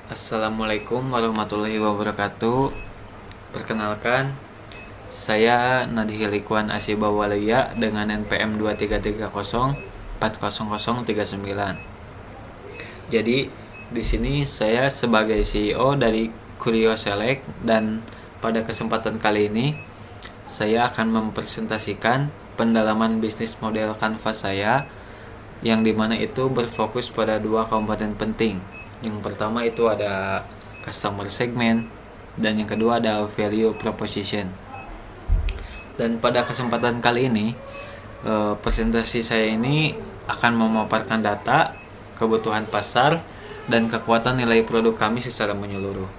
Assalamualaikum warahmatullahi wabarakatuh. Perkenalkan, saya Nadhi Likuan Asiba Waluya dengan NPM 2330400039. Jadi, di sini saya sebagai CEO dari Kurio Select, dan pada kesempatan kali ini saya akan mempresentasikan pendalaman bisnis model Canvas saya, yang dimana itu berfokus pada dua komponen penting. Yang pertama itu ada customer segment, dan yang kedua ada value proposition. Dan pada kesempatan kali ini, presentasi saya ini akan memaparkan data, kebutuhan pasar, dan kekuatan nilai produk kami secara menyeluruh.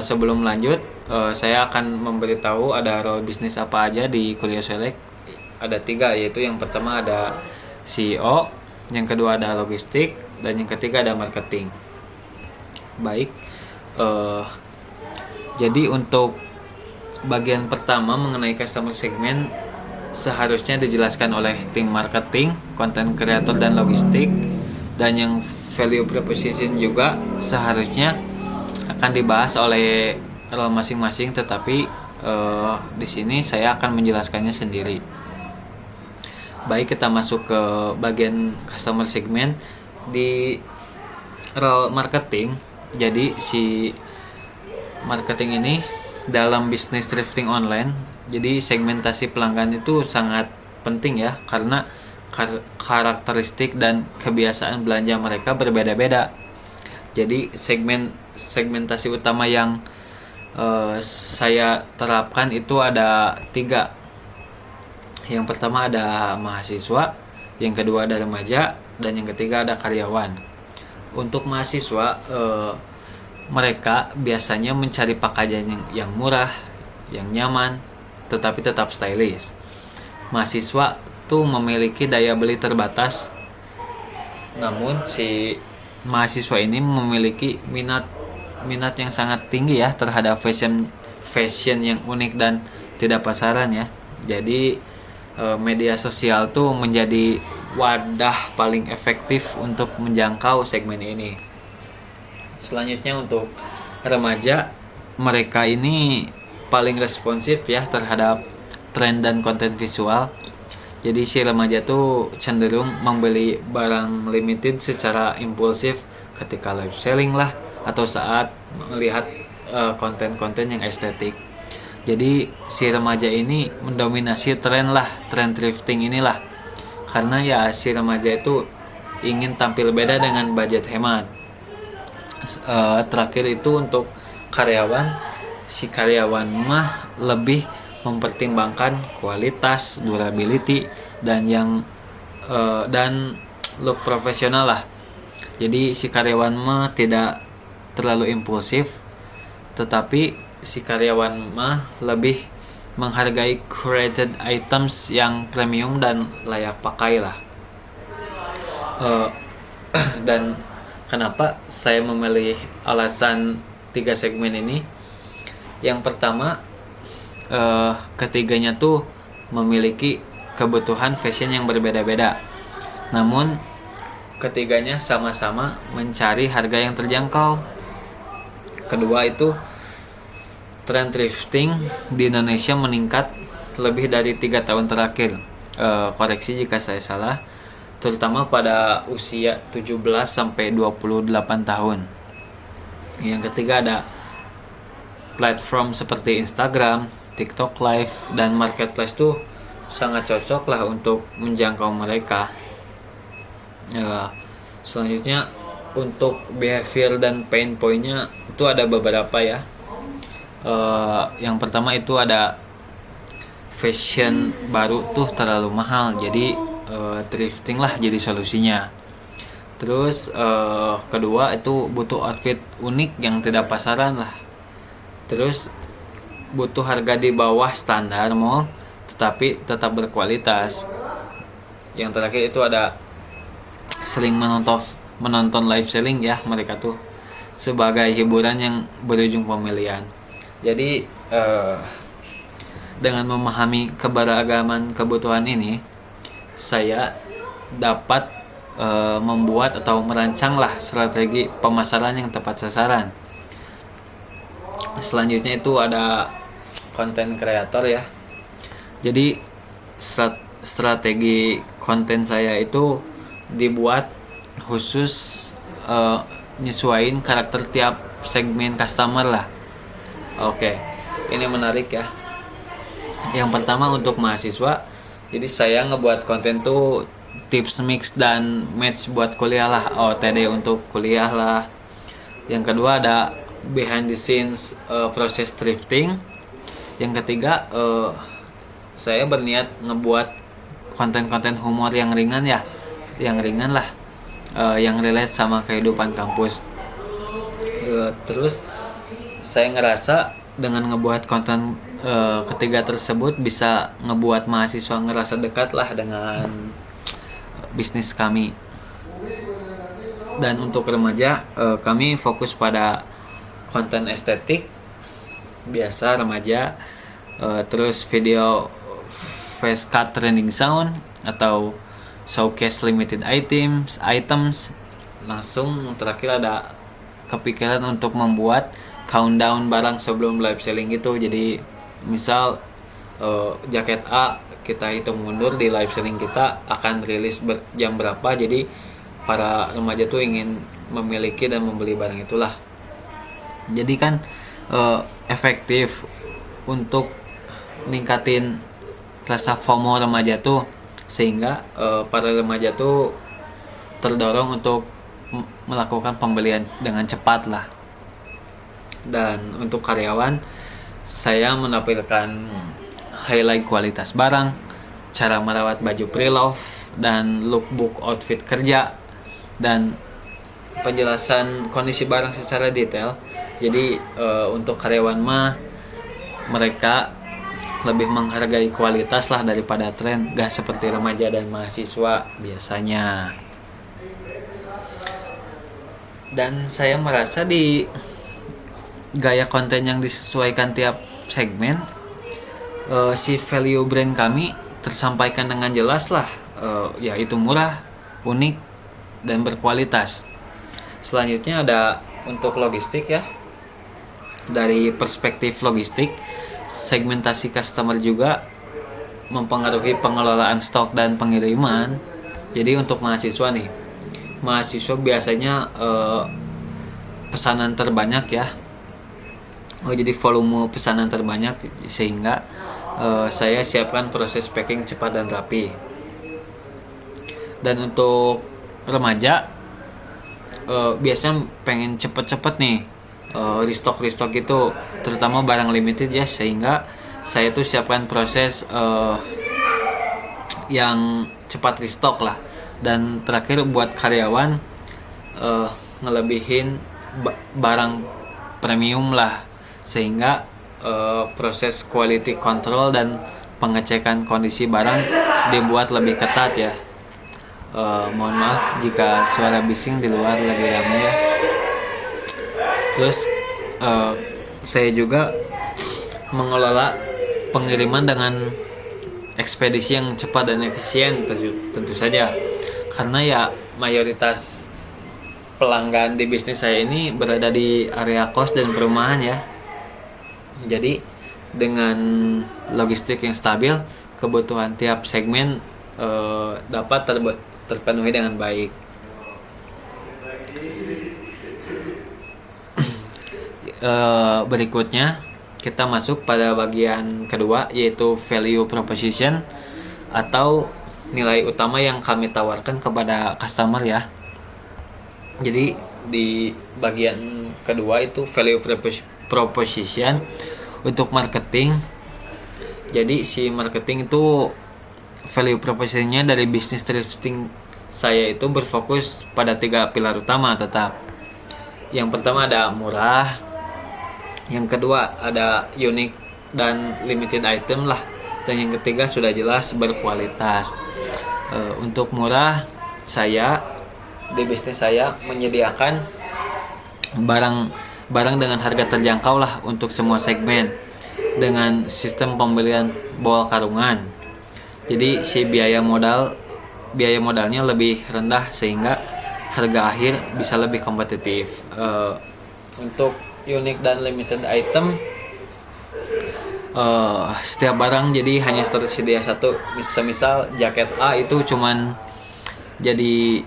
Sebelum lanjut, saya akan memberitahu ada role bisnis apa aja di Kurio Select. Ada 3, yaitu yang pertama ada CEO, yang kedua ada logistik, dan yang ketiga ada marketing. Baik, jadi untuk bagian pertama mengenai customer segment seharusnya dijelaskan oleh tim marketing, content creator, dan logistik. Dan yang value proposition juga seharusnya akan dibahas oleh role masing-masing, tetapi di sini saya akan menjelaskannya sendiri. Baik, kita masuk ke bagian customer segment di role marketing. Jadi si marketing ini dalam bisnis thrifting online, jadi segmentasi pelanggan itu sangat penting ya, karena karakteristik dan kebiasaan belanja mereka berbeda-beda. Jadi segmentasi utama yang saya terapkan itu ada 3. Yang pertama ada mahasiswa, yang kedua ada remaja, dan yang ketiga ada karyawan. Untuk mahasiswa, mereka biasanya mencari pakaian yang murah, yang nyaman, tetapi tetap stylish. Mahasiswa tuh memiliki daya beli terbatas, namun si mahasiswa ini memiliki minat yang sangat tinggi ya terhadap fashion yang unik dan tidak pasaran ya. Jadi media sosial tuh menjadi wadah paling efektif untuk menjangkau segmen ini. Selanjutnya untuk remaja, mereka ini paling responsif ya terhadap tren dan konten visual. Jadi si remaja tuh cenderung membeli barang limited secara impulsif ketika live selling lah, atau saat melihat konten-konten yang estetik. Jadi si remaja ini mendominasi tren thrifting inilah, karena ya si remaja itu ingin tampil beda dengan budget hemat. Terakhir itu untuk karyawan, si karyawan mah lebih mempertimbangkan kualitas, durability, dan dan look profesional lah. Jadi si karyawan mah tidak terlalu impulsif, tetapi si karyawan mah lebih menghargai curated items yang premium dan layak pakai lah. Dan kenapa saya memilih alasan 3 segmen ini? Yang pertama, ketiganya tuh memiliki kebutuhan fashion yang berbeda-beda, namun ketiganya sama-sama mencari harga yang terjangkau. Kedua itu, tren thrifting di Indonesia meningkat lebih dari 3 tahun terakhir. Koreksi jika saya salah, terutama pada usia 17 sampai 28 tahun. Yang ketiga ada platform seperti Instagram, TikTok Live, dan Marketplace tuh sangat cocok lah untuk menjangkau mereka. Selanjutnya untuk behavior dan pain point-nya itu ada beberapa ya. Yang pertama itu ada fashion baru tuh terlalu mahal, jadi thrifting lah jadi solusinya. Terus kedua itu butuh outfit unik yang tidak pasaran lah. Terus butuh harga di bawah standar mall tetapi tetap berkualitas. Yang terakhir itu ada sering menonton live selling ya, mereka tuh sebagai hiburan yang berujung pembelian. Jadi dengan memahami keberagaman kebutuhan ini, saya dapat membuat atau merancanglah strategi pemasaran yang tepat sasaran. Selanjutnya itu ada konten kreator ya. Jadi strategi konten saya itu dibuat khusus nyesuaiin karakter tiap segmen customer lah. Oke, ini menarik ya. Yang pertama untuk mahasiswa, jadi saya ngebuat konten tuh tips mix dan match buat kuliah lah, OTD untuk kuliah lah. Yang kedua ada behind the scenes proses thrifting. Yang ketiga saya berniat ngebuat konten-konten humor yang ringan ya, yang ringan lah, yang relate sama kehidupan kampus. Terus saya ngerasa dengan ngebuat konten ketiga tersebut bisa ngebuat mahasiswa ngerasa dekat lah dengan bisnis kami. Dan untuk remaja, kami fokus pada konten estetik biasa remaja, terus video face cut trending sound atau showcase limited items. Langsung terakhir ada kepikiran untuk membuat countdown barang sebelum live selling gitu. Jadi misal jaket A kita hitung mundur di live selling kita akan rilis jam berapa, jadi para remaja tuh ingin memiliki dan membeli barang itulah. Jadi kan efektif untuk ningkatin rasa FOMO remaja tuh, sehingga para remaja tuh terdorong untuk melakukan pembelian dengan cepat lah. Dan untuk karyawan, saya menampilkan highlight kualitas barang, cara merawat baju pre-love, dan lookbook outfit kerja, dan penjelasan kondisi barang secara detail. Jadi untuk karyawan mah mereka lebih menghargai kualitas lah daripada tren, gak seperti remaja dan mahasiswa biasanya. Dan saya merasa di gaya konten yang disesuaikan tiap segmen, si value brand kami tersampaikan dengan jelas lah, yaitu murah, unik, dan berkualitas. Selanjutnya ada untuk logistik ya. Dari perspektif logistik, segmentasi customer juga mempengaruhi pengelolaan stok dan pengiriman. Jadi untuk mahasiswa nih, mahasiswa biasanya pesanan terbanyak ya. Jadi volume pesanan terbanyak, sehingga saya siapkan proses packing cepat dan rapi. Dan untuk remaja biasanya pengen cepet-cepet nih restock itu, terutama barang limited ya, sehingga saya tuh siapkan proses yang cepat restock lah. Dan terakhir buat karyawan, ngelebihin barang premium lah, sehingga proses quality control dan pengecekan kondisi barang dibuat lebih ketat ya. Mohon maaf jika suara bising di luar lagi ramai ya. Terus saya juga mengelola pengiriman dengan ekspedisi yang cepat dan efisien tentu saja, karena ya mayoritas pelanggan di bisnis saya ini berada di area kos dan perumahan ya. Jadi dengan logistik yang stabil, kebutuhan tiap segmen dapat terpenuhi dengan baik. Berikutnya kita masuk pada bagian kedua, yaitu value proposition atau nilai utama yang kami tawarkan kepada customer ya. Jadi di bagian kedua itu value proposition untuk marketing. Jadi si marketing itu value propositionnya dari bisnis thrifting saya itu berfokus pada 3 pilar utama tetap. Yang pertama ada murah, yang kedua ada unik dan limited item lah, dan yang ketiga sudah jelas berkualitas. Untuk murah, saya di bisnis saya menyediakan barang dengan harga terjangkau lah untuk semua segmen, dengan sistem pembelian bawal karungan. Jadi si biaya modal biaya modalnya lebih rendah sehingga harga akhir bisa lebih kompetitif. Untuk unique dan limited item, setiap barang jadi hanya tersedia satu. Misal jaket A itu cuman jadi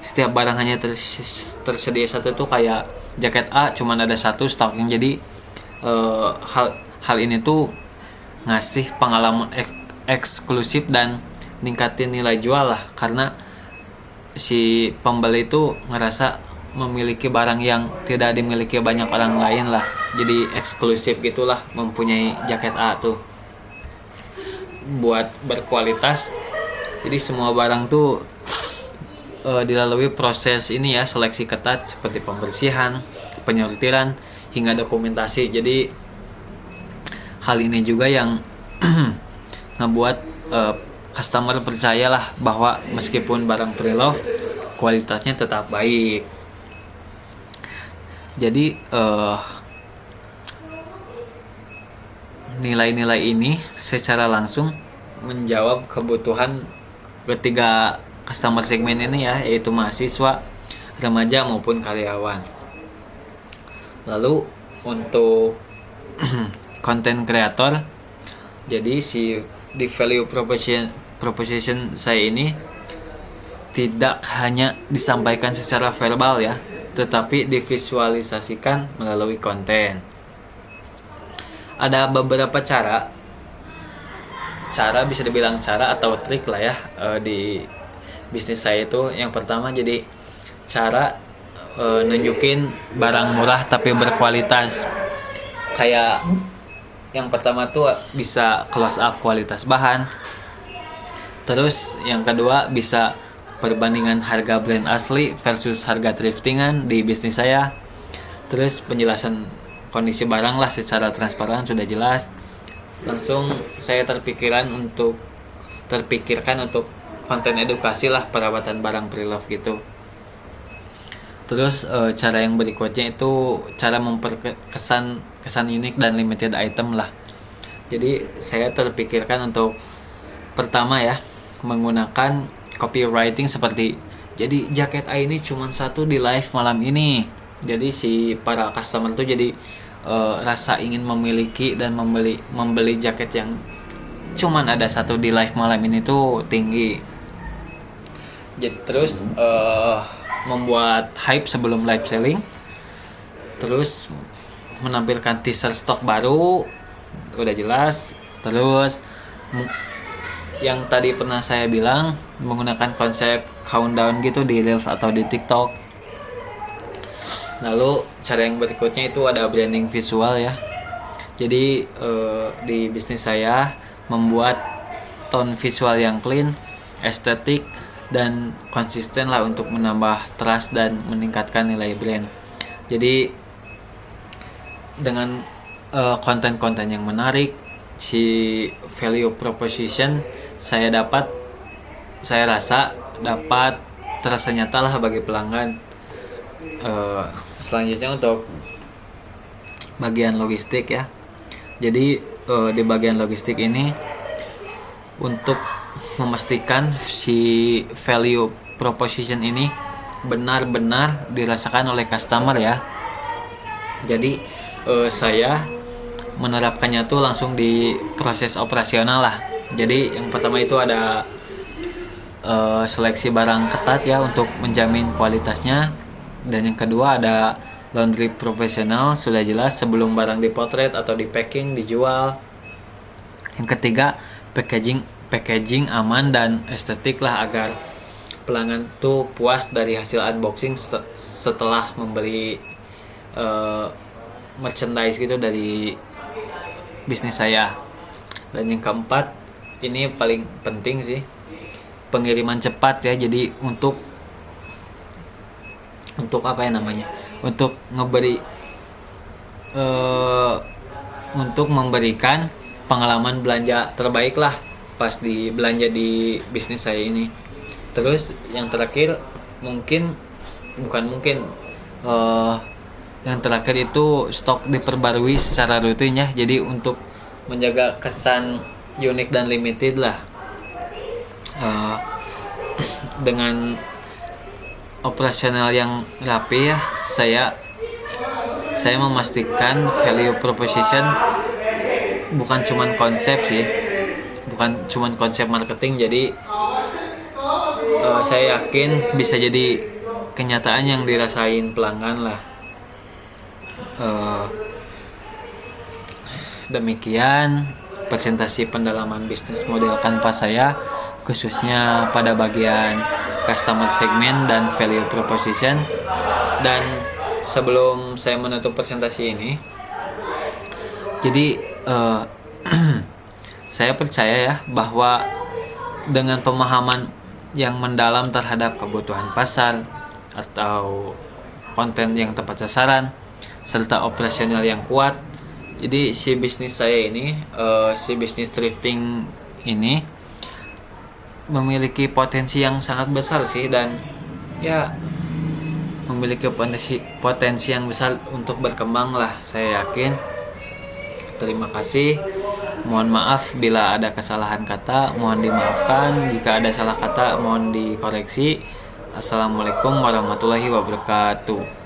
setiap barang hanya tersedia satu tuh, kayak jaket A cuman ada satu stoknya. Jadi hal ini tuh ngasih pengalaman eksklusif dan ningkatin nilai jual lah, karena si pembeli itu ngerasa memiliki barang yang tidak dimiliki banyak orang lain lah. Jadi eksklusif gitulah mempunyai jaket A tuh. Buat berkualitas, jadi semua barang tuh dilalui proses ini ya, seleksi ketat seperti pembersihan, penyortiran hingga dokumentasi. Jadi hal ini juga yang ngebuat customer percayalah bahwa meskipun barang pre-love kualitasnya tetap baik. Jadi nilai-nilai ini secara langsung menjawab kebutuhan ketiga customer segmen ini ya, yaitu mahasiswa, remaja maupun karyawan. Lalu untuk content creator, jadi di value proposition saya ini tidak hanya disampaikan secara verbal ya, tetapi divisualisasikan melalui konten. Ada beberapa cara bisa dibilang cara atau trik lah ya di bisnis saya itu. Yang pertama, jadi cara nunjukin barang murah tapi berkualitas. Kayak yang pertama tuh bisa close up kualitas bahan. Terus yang kedua bisa perbandingan harga brand asli versus harga thriftingan di bisnis saya. Terus penjelasan kondisi barang lah secara transparan, sudah jelas. Langsung saya terpikirkan untuk konten edukasi lah perawatan barang pre-love gitu. Terus cara yang berikutnya itu cara memperkesan unik dan limited item lah. Jadi saya terpikirkan untuk pertama ya, menggunakan copywriting seperti, jadi jaket A ini cuma satu di live malam ini. Jadi si para customer tuh jadi rasa ingin memiliki dan membeli jaket yang cuman ada satu di live malam ini tuh tinggi. Jadi terus membuat hype sebelum live selling, terus menampilkan teaser stok baru, udah jelas. Terus yang tadi pernah saya bilang, menggunakan konsep countdown gitu di Reels atau di TikTok. Lalu cara yang berikutnya itu ada branding visual ya. Jadi di bisnis saya membuat tone visual yang clean, estetik, dan konsisten lah untuk menambah trust dan meningkatkan nilai brand. Jadi dengan konten-konten yang menarik, si value proposition saya rasa dapat terasa nyata lah bagi pelanggan. Selanjutnya untuk bagian logistik ya. Jadi di bagian logistik ini untuk memastikan si value proposition ini benar-benar dirasakan oleh customer ya. Jadi saya menerapkannya tuh langsung di proses operasional lah. Jadi yang pertama itu ada seleksi barang ketat ya untuk menjamin kualitasnya. Dan yang kedua ada laundry profesional, sudah jelas sebelum barang dipotret atau di packing dijual. Yang ketiga packaging aman dan estetik lah, agar pelanggan tuh puas dari hasil unboxing setelah membeli merchandise gitu dari bisnis saya. Dan yang keempat, ini paling penting sih, pengiriman cepat ya. Jadi untuk apa ya namanya, untuk memberikan pengalaman belanja terbaik lah pas di belanja di bisnis saya ini. Terus yang terakhir yang terakhir itu stok diperbarui secara rutin ya. Jadi untuk menjaga kesan unik dan limited lah. Eh, dengan operasional yang rapi ya, saya memastikan value proposition bukan cuman konsep sih, bukan cuman konsep marketing. Jadi saya yakin bisa jadi kenyataan yang dirasain pelanggan lah. Eh, Demikian presentasi pendalaman bisnis model Canva saya, khususnya pada bagian customer segment dan value proposition. Dan sebelum saya menutup presentasi ini, jadi saya percaya ya bahwa dengan pemahaman yang mendalam terhadap kebutuhan pasar atau konten yang tepat sasaran serta operasional yang kuat, jadi si bisnis saya ini, si bisnis thrifting ini memiliki potensi yang sangat besar sih, dan ya memiliki potensi yang besar untuk berkembang lah, saya yakin. Terima kasih. Mohon maaf bila ada kesalahan kata, mohon dimaafkan. Jika ada salah kata, mohon dikoreksi. Assalamualaikum warahmatullahi wabarakatuh.